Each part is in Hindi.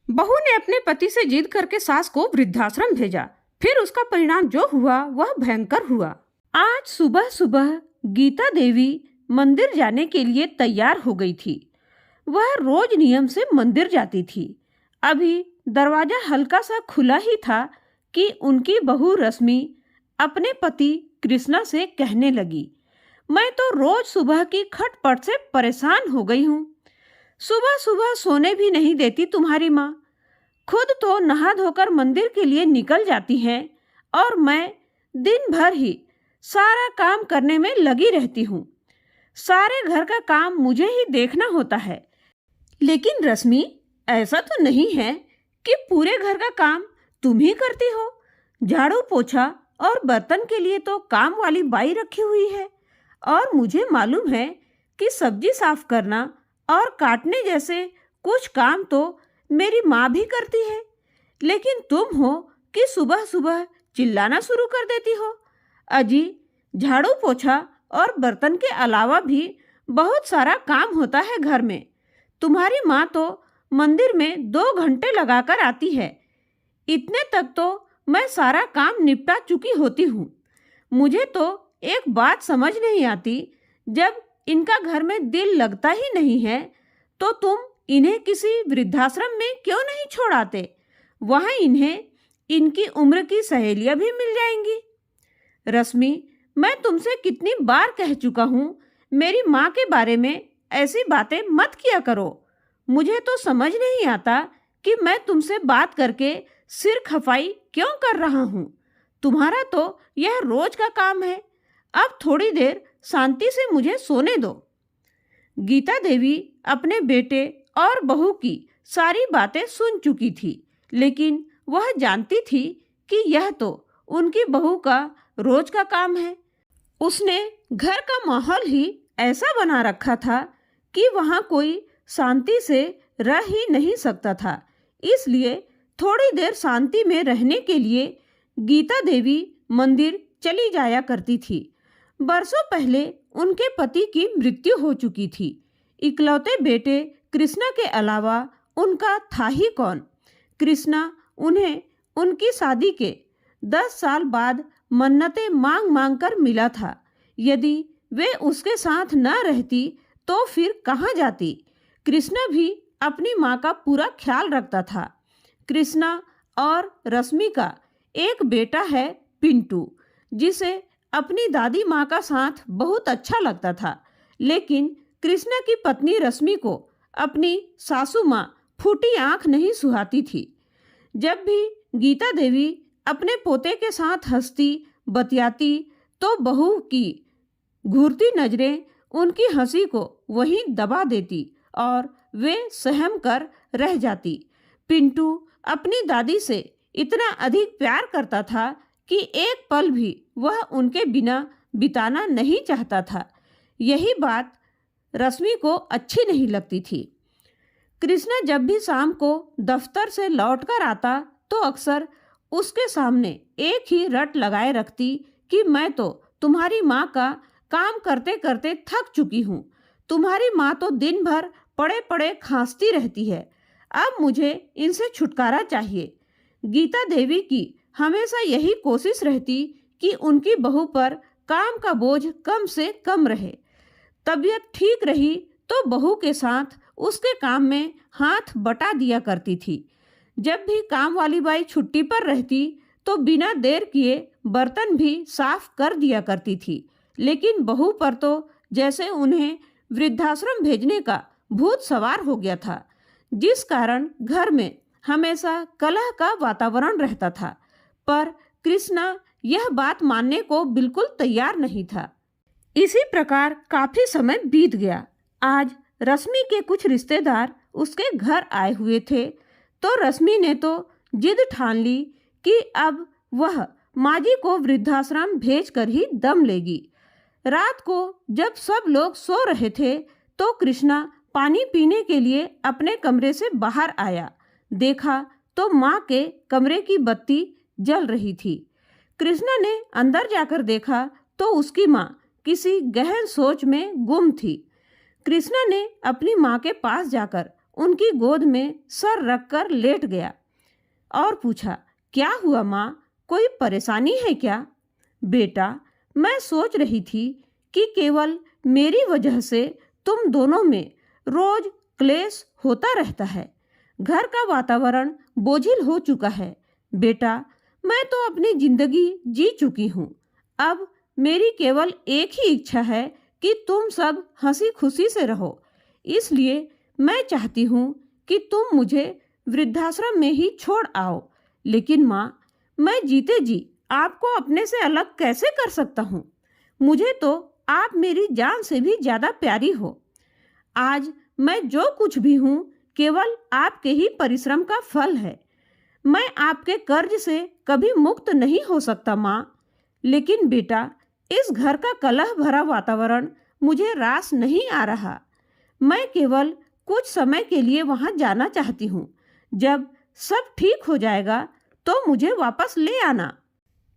बहू ने अपने पति से जिद करके सास को वृद्धाश्रम भेजा। फिर उसका परिणाम जो हुआ वह भयंकर हुआ। आज सुबह सुबह गीता देवी मंदिर जाने के लिए तैयार हो गई थी। वह रोज नियम से मंदिर जाती थी। अभी दरवाजा हल्का सा खुला ही था कि उनकी बहू रश्मि अपने पति कृष्णा से कहने लगी, मैं तो रोज सुबह की खटपट से परेशान हो गई हूँ। सुबह सुबह सोने भी नहीं देती तुम्हारी माँ। खुद तो नहा धोकर मंदिर के लिए निकल जाती हैं और मैं दिन भर ही सारा काम करने में लगी रहती हूँ। सारे घर का काम मुझे ही देखना होता है। लेकिन रश्मि, ऐसा तो नहीं है कि पूरे घर का काम तुम ही करती हो। झाड़ू पोछा और बर्तन के लिए तो काम वाली बाई रखी हुई है, और मुझे मालूम है कि सब्जी साफ करना और काटने जैसे कुछ काम तो मेरी माँ भी करती है। लेकिन तुम हो कि सुबह सुबह चिल्लाना शुरू कर देती हो। अजी, झाड़ू पोछा और बर्तन के अलावा भी बहुत सारा काम होता है घर में। तुम्हारी माँ तो मंदिर में 2 घंटे लगाकर आती है। इतने तक तो मैं सारा काम निपटा चुकी होती हूँ। मुझे तो एक बात समझ नहीं आती, जब इनका घर में दिल लगता ही नहीं है तो तुम इन्हें किसी वृद्धाश्रम में क्यों नहीं छोड़ाते? वहाँ इन्हें इनकी उम्र की सहेलियाँ भी मिल जाएंगी। रश्मि, मैं तुमसे कितनी बार कह चुका हूँ, मेरी माँ के बारे में ऐसी बातें मत किया करो। मुझे तो समझ नहीं आता कि मैं तुमसे बात करके सिर खपाई क्यों कर रहा हूँ। तुम्हारा तो यह रोज का काम है। अब थोड़ी देर शांति से मुझे सोने दो। गीता देवी अपने बेटे और बहू की सारी बातें सुन चुकी थी, लेकिन वह जानती थी कि यह तो उनकी बहू का रोज का काम है। उसने घर का माहौल ही ऐसा बना रखा था कि वहाँ कोई शांति से रह ही नहीं सकता था। इसलिए थोड़ी देर शांति में रहने के लिए गीता देवी मंदिर चली जाया करती थी। बरसों पहले उनके पति की मृत्यु हो चुकी थी। इकलौते बेटे कृष्णा के अलावा उनका था ही कौन। कृष्णा उन्हें उनकी शादी के 10 साल बाद मन्नतें मांग मांग कर मिला था। यदि वे उसके साथ न रहती तो फिर कहाँ जाती। कृष्णा भी अपनी माँ का पूरा ख्याल रखता था। कृष्णा और रश्मि का एक बेटा है पिंटू, जिसे अपनी दादी माँ का साथ बहुत अच्छा लगता था। लेकिन कृष्णा की पत्नी रश्मि को अपनी सासू माँ फूटी आँख नहीं सुहाती थी। जब भी गीता देवी अपने पोते के साथ हंसती बतियाती तो बहू की घूरती नजरें उनकी हंसी को वहीं दबा देती और वे सहम कर रह जाती। पिंटू अपनी दादी से इतना अधिक प्यार करता था कि एक पल भी वह उनके बिना बिताना नहीं चाहता था। यही बात रश्मि को अच्छी नहीं लगती थी। कृष्णा जब भी शाम को दफ्तर से लौटकर आता तो अक्सर उसके सामने एक ही रट लगाए रखती कि मैं तो तुम्हारी माँ का काम करते करते थक चुकी हूँ। तुम्हारी माँ तो दिन भर पड़े पड़े खांसती रहती है। अब मुझे इनसे छुटकारा चाहिए। गीता देवी की हमेशा यही कोशिश रहती कि उनकी बहू पर काम का बोझ कम से कम रहे। तबीयत ठीक रही तो बहू के साथ उसके काम में हाथ बटा दिया करती थी। जब भी काम वाली बाई छुट्टी पर रहती तो बिना देर किए बर्तन भी साफ कर दिया करती थी। लेकिन बहू पर तो जैसे उन्हें वृद्धाश्रम भेजने का भूत सवार हो गया था, जिस कारण घर में हमेशा कलह का वातावरण रहता था। पर कृष्णा यह बात मानने को बिल्कुल तैयार नहीं था। इसी प्रकार काफी समय बीत गया। आज रश्मि के कुछ रिश्तेदार उसके घर आए हुए थे, तो रश्मि ने तो जिद ठान ली कि अब वह माजी को वृद्धाश्रम भेजकर ही दम लेगी। रात को जब सब लोग सो रहे थे तो कृष्णा पानी पीने के लिए अपने कमरे से बाहर आया। देखा तो माँ के कमरे की बत्ती जल रही थी। कृष्णा ने अंदर जाकर देखा तो उसकी माँ किसी गहन सोच में गुम थी। कृष्णा ने अपनी माँ के पास जाकर उनकी गोद में सर रखकर लेट गया और पूछा, क्या हुआ माँ, कोई परेशानी है क्या? बेटा, मैं सोच रही थी कि केवल मेरी वजह से तुम दोनों में रोज क्लेश होता रहता है। घर का वातावरण बोझिल हो चुका है। बेटा, मैं तो अपनी जिंदगी जी चुकी हूँ। अब मेरी केवल एक ही इच्छा है कि तुम सब हंसी खुशी से रहो। इसलिए मैं चाहती हूँ कि तुम मुझे वृद्धाश्रम में ही छोड़ आओ। लेकिन माँ, मैं जीते जी आपको अपने से अलग कैसे कर सकता हूँ? मुझे तो आप मेरी जान से भी ज़्यादा प्यारी हो। आज मैं जो कुछ भी हूँ केवल आपके ही परिश्रम का फल है। मैं आपके कर्ज से कभी मुक्त नहीं हो सकता माँ। लेकिन बेटा, इस घर का कलह भरा वातावरण मुझे रास नहीं आ रहा। मैं केवल कुछ समय के लिए वहाँ जाना चाहती हूँ। जब सब ठीक हो जाएगा तो मुझे वापस ले आना।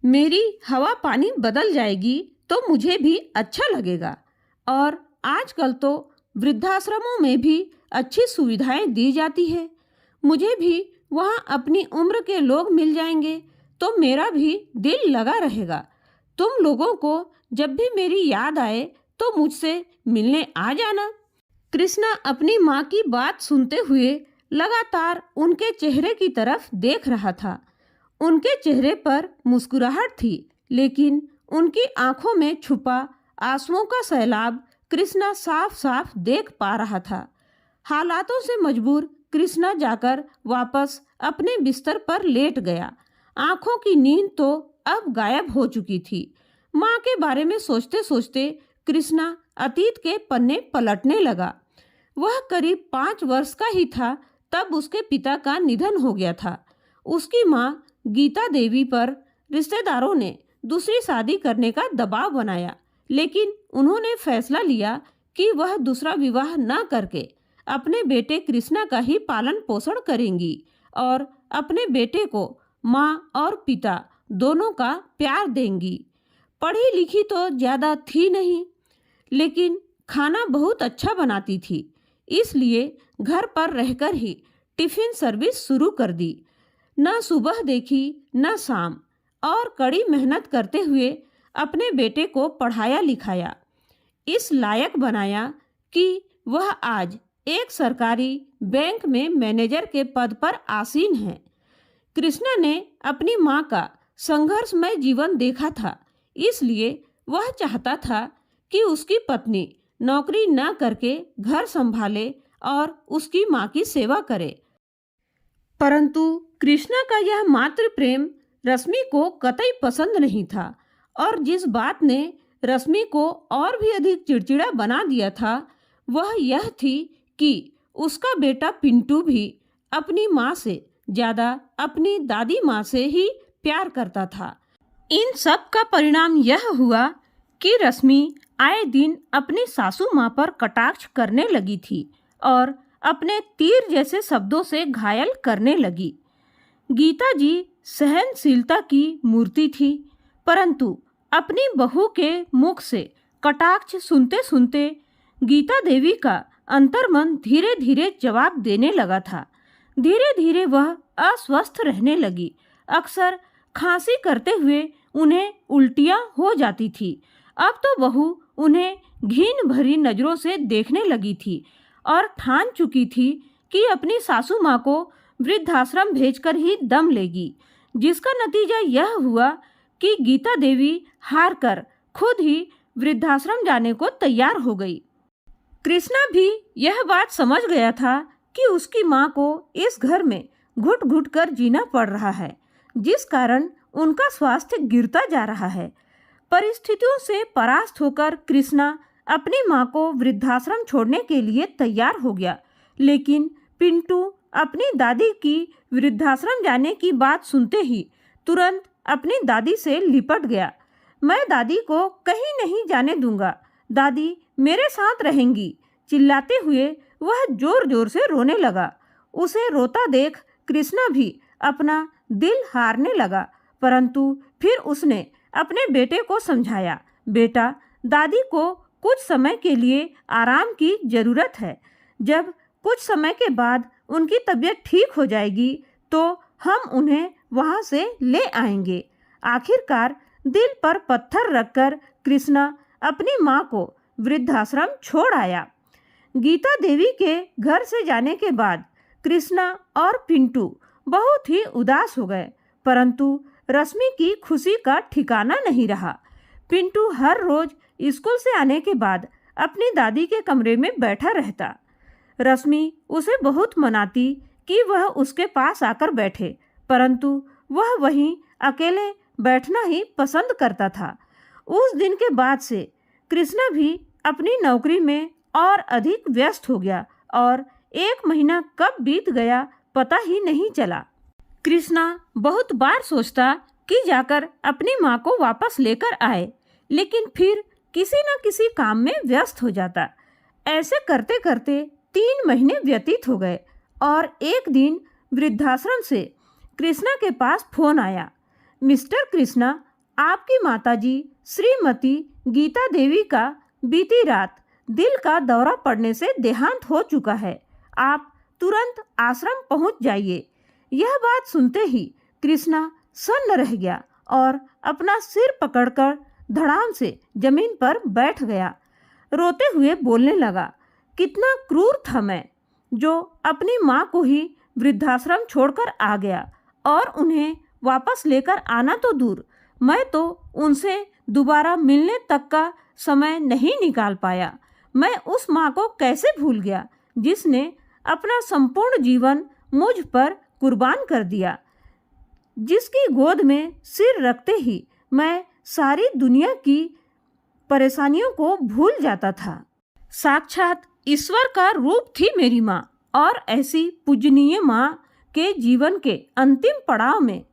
मेरी हवा पानी बदल जाएगी तो मुझे भी अच्छा लगेगा। और आजकल तो वृद्धाश्रमों में भी अच्छी सुविधाएं दी जाती है। मुझे भी वहाँ अपनी उम्र के लोग मिल जाएंगे तो मेरा भी दिल लगा रहेगा। तुम लोगों को जब भी मेरी याद आए तो मुझसे मिलने आ जाना। कृष्णा अपनी माँ की बात सुनते हुए लगातार उनके चेहरे की तरफ देख रहा था। उनके चेहरे पर मुस्कुराहट थी, लेकिन उनकी आंखों में छुपा आंसुओं का सैलाब कृष्णा साफ साफ देख पा रहा था। हालातों से मजबूर कृष्णा जाकर वापस अपने बिस्तर पर लेट गया। आंखों की नींद तो अब गायब हो चुकी थी। माँ के बारे में सोचते सोचते कृष्णा अतीत के पन्ने पलटने लगा। वह करीब 5 वर्ष का ही था तब उसके पिता का निधन हो गया था। उसकी माँ गीता देवी पर रिश्तेदारों ने दूसरी शादी करने का दबाव बनाया, लेकिन उन्होंने फैसला लिया कि वह दूसरा विवाह न करके अपने बेटे कृष्णा का ही पालन पोषण करेंगी और अपने बेटे को माँ और पिता दोनों का प्यार देंगी। पढ़ी लिखी तो ज़्यादा थी नहीं, लेकिन खाना बहुत अच्छा बनाती थी, इसलिए घर पर रहकर ही टिफ़िन सर्विस शुरू कर दी। न सुबह देखी न शाम, और कड़ी मेहनत करते हुए अपने बेटे को पढ़ाया लिखाया, इस लायक बनाया कि वह आज एक सरकारी बैंक में मैनेजर के पद पर आसीन है। कृष्णा ने अपनी माँ का संघर्षमय जीवन देखा था, इसलिए वह चाहता था कि उसकी पत्नी नौकरी न करके घर संभाले और उसकी माँ की सेवा करे। परंतु कृष्णा का यह मातृ प्रेम रश्मि को कतई पसंद नहीं था, और जिस बात ने रश्मि को और भी अधिक चिड़चिड़ा बना दिया था वह यह थी कि उसका बेटा पिंटू भी अपनी माँ से ज़्यादा अपनी दादी माँ से ही प्यार करता था। इन सब का परिणाम यह हुआ कि रश्मि आए दिन अपनी सासू माँ पर कटाक्ष करने लगी थी और अपने तीर जैसे शब्दों से घायल करने लगी। गीता जी सहनशीलता की मूर्ति थी, परंतु अपनी बहू के मुख से कटाक्ष सुनते सुनते गीता देवी का अंतर्मन धीरे धीरे जवाब देने लगा था। धीरे धीरे वह अस्वस्थ रहने लगी। अक्सर खांसी करते हुए उन्हें उल्टियाँ हो जाती थी। अब तो बहू उन्हें घिन भरी नज़रों से देखने लगी थी और ठान चुकी थी कि अपनी सासू माँ को वृद्धाश्रम भेजकर ही दम लेगी, जिसका नतीजा यह हुआ कि गीता देवी हार कर खुद ही वृद्धाश्रम जाने को तैयार हो गई। कृष्णा भी यह बात समझ गया था कि उसकी माँ को इस घर में घुट घुट कर जीना पड़ रहा है, जिस कारण उनका स्वास्थ्य गिरता जा रहा है। परिस्थितियों से परास्त होकर कृष्णा अपनी माँ को वृद्धाश्रम छोड़ने के लिए तैयार हो गया, लेकिन पिंटू अपनी दादी की वृद्धाश्रम जाने की बात सुनते ही तुरंत अपनी दादी से लिपट गया। मैं दादी को कहीं नहीं जाने दूंगा, दादी मेरे साथ रहेंगी। चिल्लाते हुए वह जोर जोर से रोने लगा। उसे रोता देख कृष्णा भी अपना दिल हारने लगा, परंतु फिर उसने अपने बेटे को समझाया, बेटा, दादी को कुछ समय के लिए आराम की ज़रूरत है। जब कुछ समय के बाद उनकी तबीयत ठीक हो जाएगी तो हम उन्हें वहाँ से ले आएंगे। आखिरकार दिल पर पत्थर रखकर कृष्णा अपनी माँ को वृद्धाश्रम छोड़ आया। गीता देवी के घर से जाने के बाद कृष्णा और पिंटू बहुत ही उदास हो गए, परंतु रश्मि की खुशी का ठिकाना नहीं रहा। पिंटू हर रोज स्कूल से आने के बाद अपनी दादी के कमरे में बैठा रहता। रश्मि उसे बहुत मनाती कि वह उसके पास आकर बैठे, परंतु वह वहीं अकेले बैठना ही पसंद करता था। उस दिन के बाद से कृष्णा भी अपनी नौकरी में और अधिक व्यस्त हो गया और 1 महीना कब बीत गया पता ही नहीं चला। कृष्णा बहुत बार सोचता कि जाकर अपनी माँ को वापस लेकर आए, लेकिन फिर किसी न किसी काम में व्यस्त हो जाता। ऐसे करते करते 3 महीने व्यतीत हो गए और एक दिन वृद्धाश्रम से कृष्णा के पास फोन आया। मिस्टर कृष्णा, आपकी माताजी श्रीमती गीता देवी का बीती रात दिल का दौरा पड़ने से देहांत हो चुका है। आप तुरंत आश्रम पहुंच जाइए। यह बात सुनते ही कृष्णा सन्न रह गया और अपना सिर पकड़कर धड़ाम से जमीन पर बैठ गया। रोते हुए बोलने लगा, कितना क्रूर था मैं, जो अपनी माँ को ही वृद्धाश्रम छोड़कर आ गया और उन्हें वापस लेकर आना तो दूर, मैं तो उनसे दोबारा मिलने तक का समय नहीं निकाल पाया। मैं उस माँ को कैसे भूल गया जिसने अपना संपूर्ण जीवन मुझ पर कुर्बान कर दिया, जिसकी गोद में सिर रखते ही मैं सारी दुनिया की परेशानियों को भूल जाता था। साक्षात ईश्वर का रूप थी मेरी माँ, और ऐसी पूजनीय माँ के जीवन के अंतिम पड़ाव में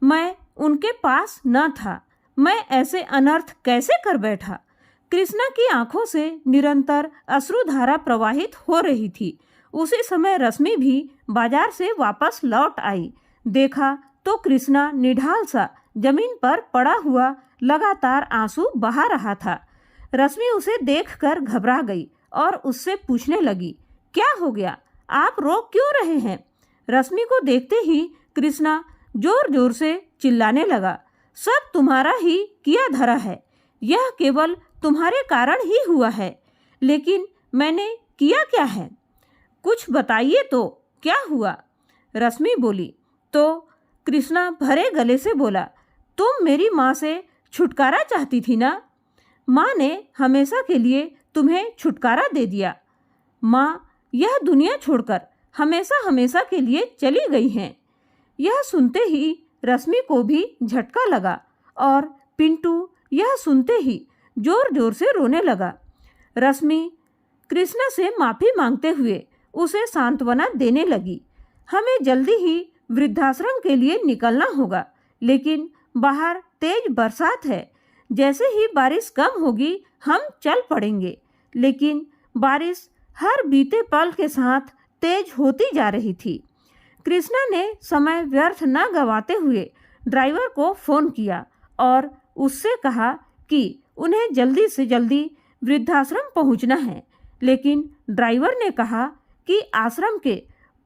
मैं उनके पास न था। मैं ऐसे अनर्थ कैसे कर बैठा। कृष्णा की आंखों से निरंतर अश्रुधारा प्रवाहित हो रही थी। उसी समय रश्मि भी बाजार से वापस लौट आई। देखा तो कृष्णा निढाल सा जमीन पर पड़ा हुआ लगातार आंसू बहा रहा था। रश्मि उसे देखकर घबरा गई और उससे पूछने लगी, क्या हो गया, आप रो क्यों रहे हैं? रश्मि को देखते ही कृष्णा जोर जोर से चिल्लाने लगा, सब तुम्हारा ही किया धरा है, यह केवल तुम्हारे कारण ही हुआ है। लेकिन मैंने किया क्या है? कुछ बताइए तो, क्या हुआ? रश्मि बोली तो कृष्णा भरे गले से बोला, तुम मेरी माँ से छुटकारा चाहती थी ना? माँ ने हमेशा के लिए तुम्हें छुटकारा दे दिया। माँ यह दुनिया छोड़कर हमेशा हमेशा के लिए चली गई हैं। यह सुनते ही रश्मि को भी झटका लगा और पिंटू यह सुनते ही जोर जोर से रोने लगा। रश्मि कृष्णा से माफ़ी मांगते हुए उसे सांत्वना देने लगी। हमें जल्दी ही वृद्धाश्रम के लिए निकलना होगा, लेकिन बाहर तेज बरसात है। जैसे ही बारिश कम होगी हम चल पड़ेंगे। लेकिन बारिश हर बीते पल के साथ तेज होती जा रही थी। कृष्णा ने समय व्यर्थ न गवाते हुए ड्राइवर को फ़ोन किया और उससे कहा कि उन्हें जल्दी से जल्दी वृद्धाश्रम पहुंचना है। लेकिन ड्राइवर ने कहा कि आश्रम के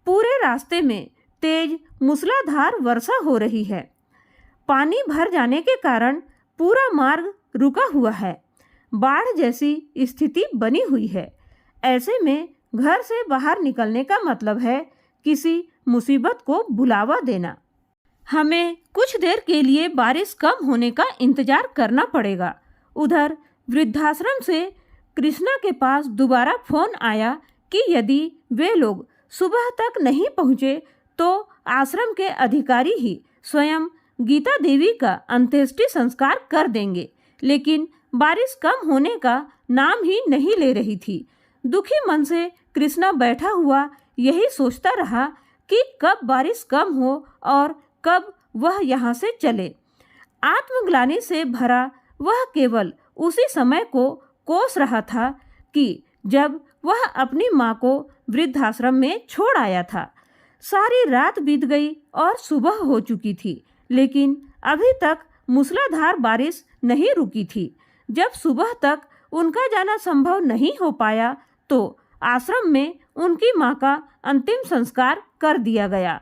पूरे रास्ते में तेज मूसलाधार वर्षा हो रही है। पानी भर जाने के कारण पूरा मार्ग रुका हुआ है। बाढ़ जैसी स्थिति बनी हुई है। ऐसे में घर से बाहर निकलने का मतलब है किसी मुसीबत को बुलावा देना। हमें कुछ देर के लिए बारिश कम होने का इंतजार करना पड़ेगा। उधर वृद्धाश्रम से कृष्णा के पास दोबारा फोन आया कि यदि वे लोग सुबह तक नहीं पहुँचे तो आश्रम के अधिकारी ही स्वयं गीता देवी का अंत्येष्टि संस्कार कर देंगे। लेकिन बारिश कम होने का नाम ही नहीं ले रही थी। दुखी मन से कृष्णा बैठा हुआ यही सोचता रहा कि कब बारिश कम हो और कब वह यहाँ से चले। आत्मग्लानि से भरा वह केवल उसी समय को कोस रहा था कि जब वह अपनी माँ को वृद्धाश्रम में छोड़ आया था। सारी रात बीत गई और सुबह हो चुकी थी, लेकिन अभी तक मूसलाधार बारिश नहीं रुकी थी। जब सुबह तक उनका जाना संभव नहीं हो पाया तो आश्रम में उनकी माँ का अंतिम संस्कार कर दिया गया।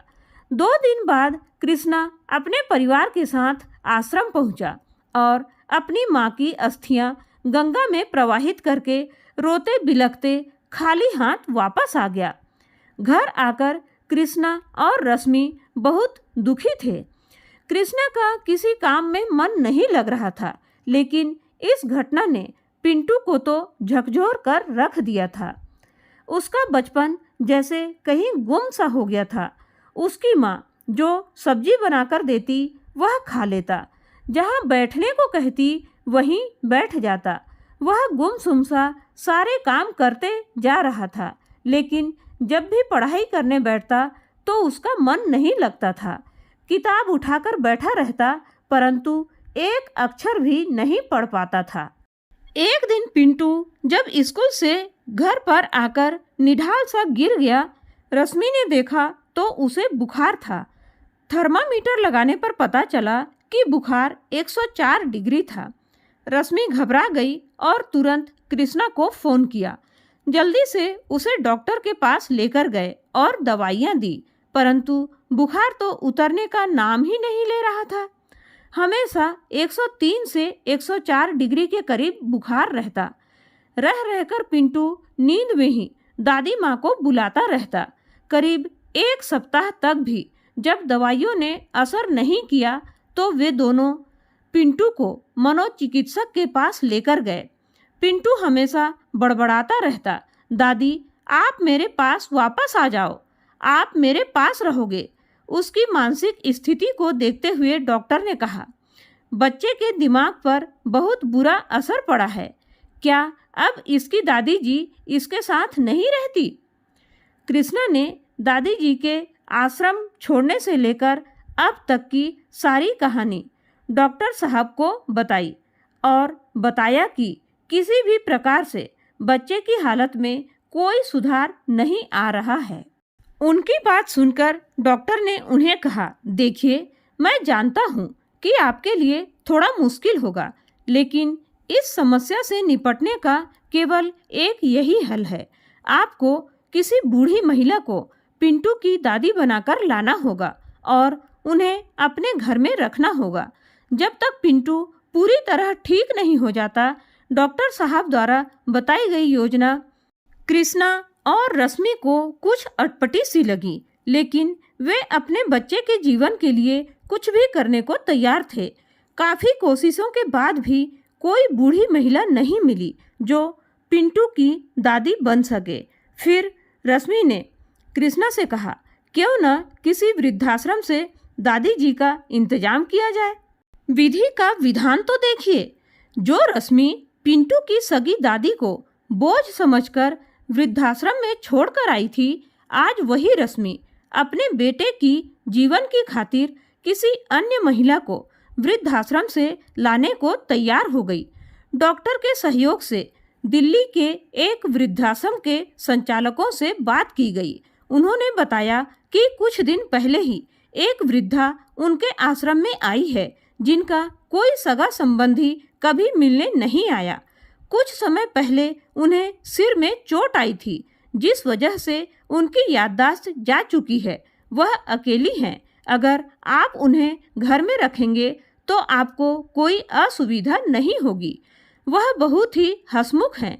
2 दिन बाद कृष्णा अपने परिवार के साथ आश्रम पहुंचा और अपनी माँ की अस्थियां गंगा में प्रवाहित करके रोते बिलखते खाली हाथ वापस आ गया। घर आकर कृष्णा और रश्मि बहुत दुखी थे। कृष्णा का किसी काम में मन नहीं लग रहा था, लेकिन इस घटना ने पिंटू को तो झकझोर कर रख दिया था। उसका बचपन जैसे कहीं गुम सा हो गया था। उसकी माँ जो सब्जी बनाकर देती वह खा लेता, जहाँ बैठने को कहती वहीं बैठ जाता। वह गुमसुम सा सारे काम करते जा रहा था, लेकिन जब भी पढ़ाई करने बैठता तो उसका मन नहीं लगता था। किताब उठाकर बैठा रहता, परंतु एक अक्षर भी नहीं पढ़ पाता था। एक दिन पिंटू जब स्कूल से घर पर आकर निढाल सा गिर गया। रश्मि ने देखा तो उसे बुखार था। थर्मामीटर लगाने पर पता चला कि बुखार 104 डिग्री था। रश्मि घबरा गई और तुरंत कृष्णा को फ़ोन किया। जल्दी से उसे डॉक्टर के पास लेकर गए और दवाइयाँ दी, परंतु बुखार तो उतरने का नाम ही नहीं ले रहा था। हमेशा 103 से 104 डिग्री के करीब बुखार रहता। रह रहकर पिंटू नींद में ही दादी माँ को बुलाता रहता। करीब 1 सप्ताह तक भी जब दवाइयों ने असर नहीं किया तो वे दोनों पिंटू को मनोचिकित्सक के पास लेकर गए। पिंटू हमेशा बड़बड़ाता रहता, दादी आप मेरे पास वापस आ जाओ, आप मेरे पास रहोगे। उसकी मानसिक स्थिति को देखते हुए डॉक्टर ने कहा, बच्चे के दिमाग पर बहुत बुरा असर पड़ा है। क्या अब इसकी दादी जी इसके साथ नहीं रहती? कृष्णा ने दादी जी के आश्रम छोड़ने से लेकर अब तक की सारी कहानी डॉक्टर साहब को बताई और बताया कि किसी भी प्रकार से बच्चे की हालत में कोई सुधार नहीं आ रहा है। उनकी बात सुनकर डॉक्टर ने उन्हें कहा, देखिए मैं जानता हूँ कि आपके लिए थोड़ा मुश्किल होगा, लेकिन इस समस्या से निपटने का केवल एक यही हल है। आपको किसी बूढ़ी महिला को पिंटू की दादी बनाकर लाना होगा और उन्हें अपने घर में रखना होगा। जब तक पिंटू पूरी तरह ठीक नहीं हो जाता, डॉक्टर साहब द्वारा बताई गई योजना कृष्णा और रश्मि को कुछ अटपटी सी लगी, लेकिन वे अपने बच्चे के जीवन के लिए कुछ भी करने को तैयार थे। काफ़ी कोशिशों के बाद भी कोई बूढ़ी महिला नहीं मिली जो पिंटू की दादी बन सके। फिर रश्मि ने कृष्णा से कहा, क्यों न किसी वृद्धाश्रम से दादी जी का इंतजाम किया जाए। विधि का विधान तो देखिए, जो रश्मि पिंटू की सगी दादी को बोझ समझकर वृद्धाश्रम में छोड़कर आई थी, आज वही रश्मि अपने बेटे की जीवन की खातिर किसी अन्य महिला को वृद्धाश्रम से लाने को तैयार हो गई। डॉक्टर के सहयोग से दिल्ली के एक वृद्धाश्रम के संचालकों से बात की गई। उन्होंने बताया कि कुछ दिन पहले ही एक वृद्धा उनके आश्रम में आई है, जिनका कोई सगा संबंधी कभी मिलने नहीं आया। कुछ समय पहले उन्हें सिर में चोट आई थी, जिस वजह से उनकी याददाश्त जा चुकी है। वह अकेली हैं। अगर आप उन्हें घर में रखेंगे तो आपको कोई असुविधा नहीं होगी। वह बहुत ही हंसमुख हैं।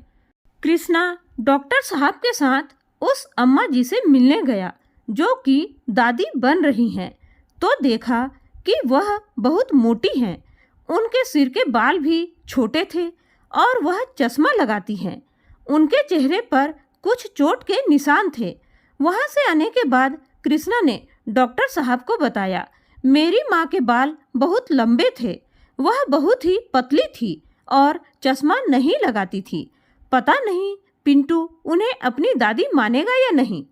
कृष्णा डॉक्टर साहब के साथ उस अम्मा जी से मिलने गया जो कि दादी बन रही हैं, तो देखा कि वह बहुत मोटी हैं। उनके सिर के बाल भी छोटे थे और वह चश्मा लगाती हैं। उनके चेहरे पर कुछ चोट के निशान थे। वहाँ से आने के बाद कृष्णा ने डॉक्टर साहब को बताया, मेरी माँ के बाल बहुत लंबे थे। वह बहुत ही पतली थी और चश्मा नहीं लगाती थी। पता नहीं पिंटू उन्हें अपनी दादी मानेगा या नहीं।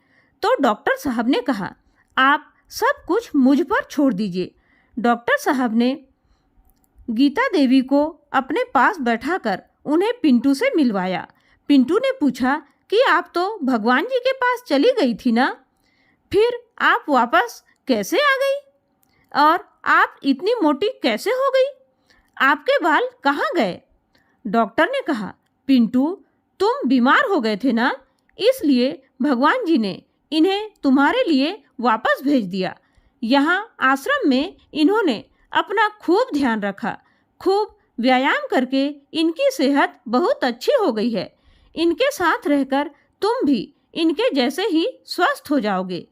तो डॉक्टर साहब ने कहा, आप सब कुछ मुझ पर छोड़ दीजिए। डॉक्टर साहब ने गीता देवी को अपने पास बैठाकर उन्हें पिंटू से मिलवाया। पिंटू ने पूछा कि आप तो भगवान जी के पास चली गई थी ना, फिर आप वापस कैसे आ गई? और आप इतनी मोटी कैसे हो गई? आपके बाल कहाँ गए? डॉक्टर ने कहा, पिंटू तुम बीमार हो गए थे ना, इसलिए भगवान जी ने इन्हें तुम्हारे लिए वापस भेज दिया। यहाँ आश्रम में इन्होंने अपना खूब ध्यान रखा, खूब व्यायाम करके इनकी सेहत बहुत अच्छी हो गई है। इनके साथ रहकर तुम भी इनके जैसे ही स्वस्थ हो जाओगे।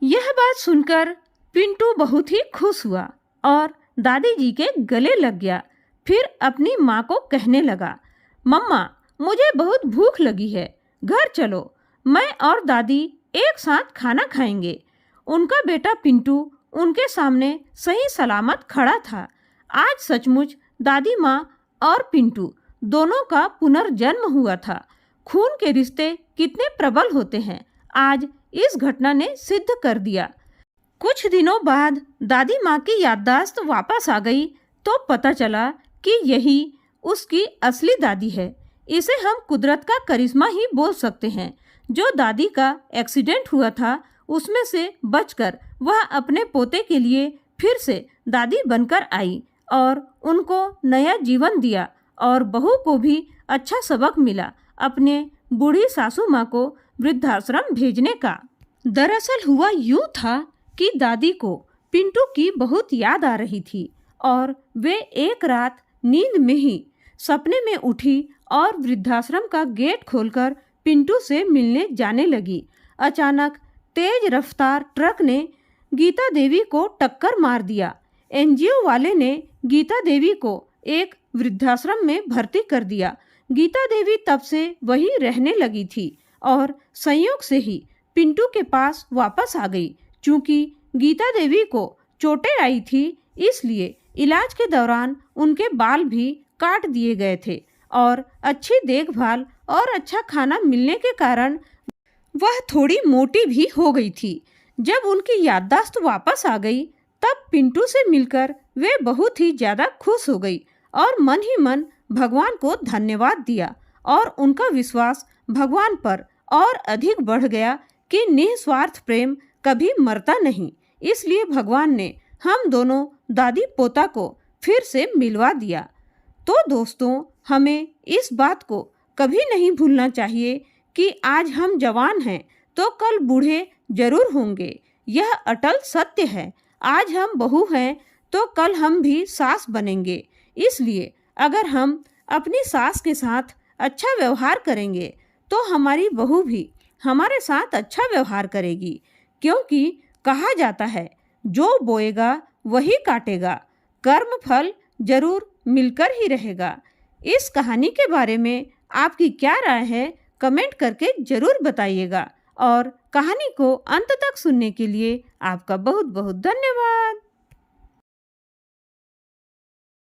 यह बात सुनकर पिंटू बहुत ही खुश हुआ और दादी जी के गले लग गया। फिर अपनी माँ को कहने लगा, मम्मा मुझे बहुत भूख लगी है, घर चलो, मैं और दादी एक साथ खाना खाएंगे। उनका बेटा पिंटू उनके सामने सही सलामत खड़ा था। आज सचमुच दादी माँ और पिंटू दोनों का पुनर्जन्म हुआ था। खून के रिश्ते कितने प्रबल होते हैं, आज इस घटना ने सिद्ध कर दिया। कुछ दिनों बाद दादी माँ की याददाश्त वापस आ गई तो पता चला कि यही उसकी असली दादी है। इसे हम कुदरत का करिश्मा ही बोल सकते हैं। जो दादी का एक्सीडेंट हुआ था उसमें से बचकर वह अपने पोते के लिए फिर से दादी बनकर आई और उनको नया जीवन दिया और बहू को भी अच्छा सबक मिला अपने बूढ़ी सासू माँ को वृद्धाश्रम भेजने का। दरअसल हुआ यूं था कि दादी को पिंटू की बहुत याद आ रही थी और वे एक रात नींद में ही सपने में उठी और वृद्धाश्रम का गेट खोलकर पिंटू से मिलने जाने लगी। अचानक तेज रफ्तार ट्रक ने गीता देवी को टक्कर मार दिया। एनजीओ वाले ने गीता देवी को एक वृद्धाश्रम में भर्ती कर दिया। गीता देवी तब से वहीं रहने लगी थी और संयोग से ही पिंटू के पास वापस आ गई। चूँकि गीता देवी को चोटें आई थी इसलिए इलाज के दौरान उनके बाल भी काट दिए गए थे और अच्छी देखभाल और अच्छा खाना मिलने के कारण वह थोड़ी मोटी भी हो गई थी। जब उनकी याददाश्त वापस आ गई तब पिंटू से मिलकर वे बहुत ही ज़्यादा खुश हो गई और मन ही मन भगवान को धन्यवाद दिया और उनका विश्वास भगवान पर और अधिक बढ़ गया कि निस्वार्थ प्रेम कभी मरता नहीं। इसलिए भगवान ने हम दोनों दादी पोता को फिर से मिलवा दिया। तो दोस्तों, हमें इस बात को कभी नहीं भूलना चाहिए कि आज हम जवान हैं तो कल बूढ़े जरूर होंगे। यह अटल सत्य है। आज हम बहू हैं तो कल हम भी सास बनेंगे। इसलिए अगर हम अपनी सास के साथ अच्छा व्यवहार करेंगे तो हमारी बहू भी हमारे साथ अच्छा व्यवहार करेगी, क्योंकि कहा जाता है जो बोएगा वही काटेगा, कर्म फल जरूर मिलकर ही रहेगा। इस कहानी के बारे में आपकी क्या राय है कमेंट करके जरूर बताइएगा और कहानी को अंत तक सुनने के लिए आपका बहुत बहुत धन्यवाद।